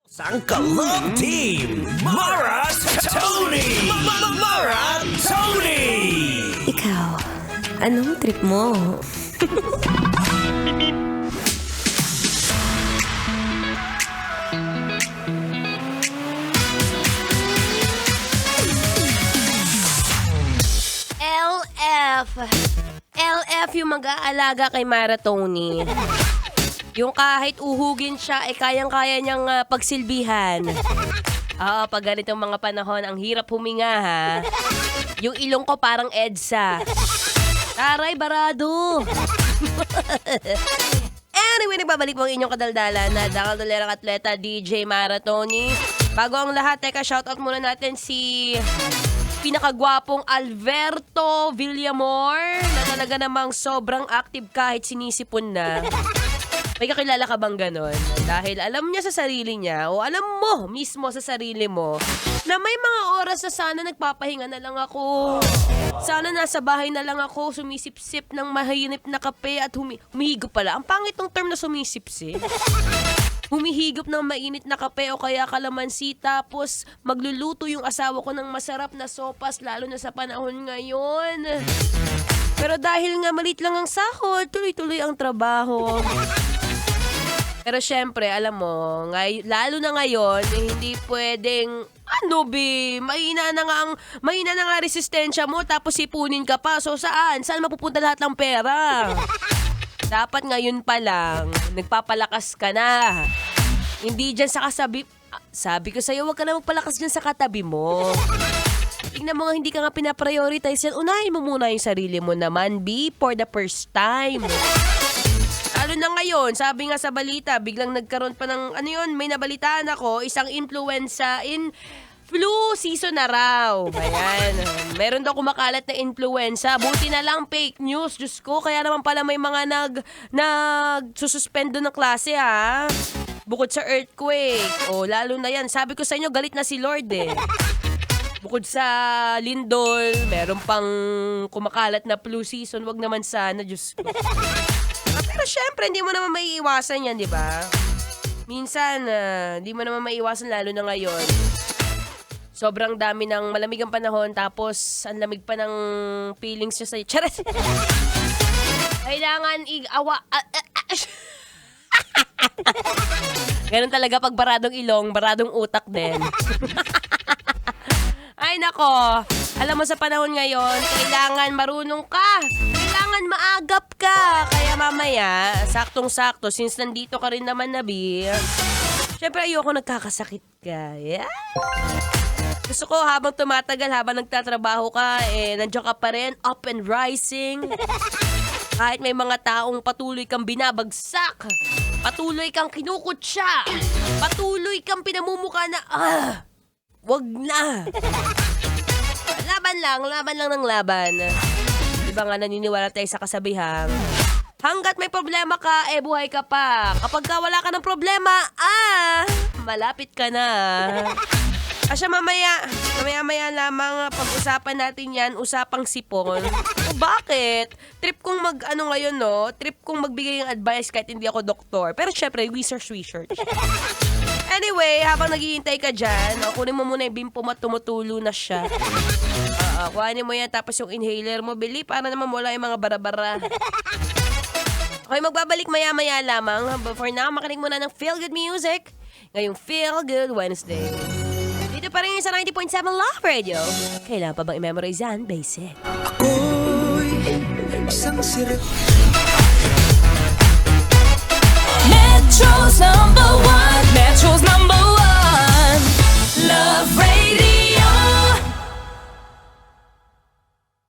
Sangkalog Team Mara Tony! Mara Tony! Ikaw, anong trip mo? LF yung mag-aalaga kay Mara Tony. Yung kahit uhugin siya, kayang-kaya niyang pagsilbihan. Pag ganitong mga panahon, ang hirap huminga ha. Yung ilong ko parang EDSA. Taray, barado! Anyway, nagbabalik mo ang inyong kadaldalan na dakaldalerang atleta DJ Mara Tony. Bago ang lahat, teka, shoutout muna natin si pinakagwapong Alberto Villamor na talaga namang sobrang active kahit sinisipon na. May kakilala ka bang ganon? Dahil alam niya sa sarili niya o alam mo mismo sa sarili mo na may mga oras na sana nagpapahinga na lang ako. Sana nasa bahay na lang ako, sumisip-sip ng mahinip na kape at humihigop pala. Ang pangit ng term na sumisip-sip. Humihigop ng mainit na kape o kaya kalamansi tapos magluluto yung asawa ko ng masarap na sopas lalo na sa panahon ngayon. Pero dahil nga malit lang ang sahod, tuloy-tuloy ang trabaho. Pero syempre, alam mo, lalo na ngayon, hindi pwedeng, mahina na nga resistensya mo tapos ipunin ka pa. So saan? Saan mapupunta lahat ng pera? Dapat ngayon pa lang, nagpapalakas ka na. Hindi dyan sa kasabi. Sabi ko sa'yo, huwag ka na magpalakas dyan sa katabi mo. Tingnan mo nga, hindi ka nga pinaprioritize yan. Unahin mo muna yung sarili mo naman, B, for the first time. Lalo na ngayon, sabi nga sa balita, biglang nagkaroon pa ng, may nabalitaan ako, isang influenza in flu season na raw. Ayan. Meron daw kumakalat na influenza. Buti na lang fake news. Diyos ko, kaya naman pala may mga nagsususpend doon ng klase ha. Bukod sa earthquake. Lalo na yan. Sabi ko sa inyo, galit na si Lord eh. Bukod sa lindol, meron pang kumakalat na flu season. Wag naman sana, Diyos ko. Pero syempre, hindi mo naman maiiwasan yan, di ba? Minsan, hindi mo naman maiiwasan lalo na ngayon. Sobrang dami ng malamig ang panahon tapos ang lamig pa ng feelings niya sa'yo. Charet! Kailangan Ganun talaga pag baradong ilong, baradong utak din. Ay nako, alam mo sa panahon ngayon, kailangan marunong ka. Kailangan maagap ka. Kaya mamaya, saktong-sakto, since nandito ka rin naman na, B, syempre ayoko nagkakasakit ka. Yeah. Gusto ko habang tumatagal, habang nagtatrabaho ka, nandiyan ka pa rin, up and rising. Kahit may mga taong patuloy kang binabagsak, patuloy kang kinukutsa, patuloy kang pinamumuka na, wag na. Laban lang ng laban. Diba nga naniniwala tayo sa kasabihang, hanggat may problema ka, buhay ka pa. Kapag wala ka ng problema, malapit ka na. Kasi mamaya lamang pag-usapan natin yan, usapang sipon. Bakit? Trip kong ngayon, no? Trip kong magbigay ng advice kahit hindi ako doktor. Pero syempre, research. Anyway, habang naghihintay ka dyan, kunin mo muna yung bimpo mo at tumutulo na siya. Kuhanin mo yan, tapos yung inhaler mo, Bili, para naman wala yung mga bara-bara. Okay, magbabalik maya-maya lamang. But for now, makinig muna ng Feel Good Music. Ngayong Feel Good Wednesday. Dito pa rin sa 90.7 Love Radio. Kailangan pa bang i-memorize yan? Basic. Ako'y isang sirip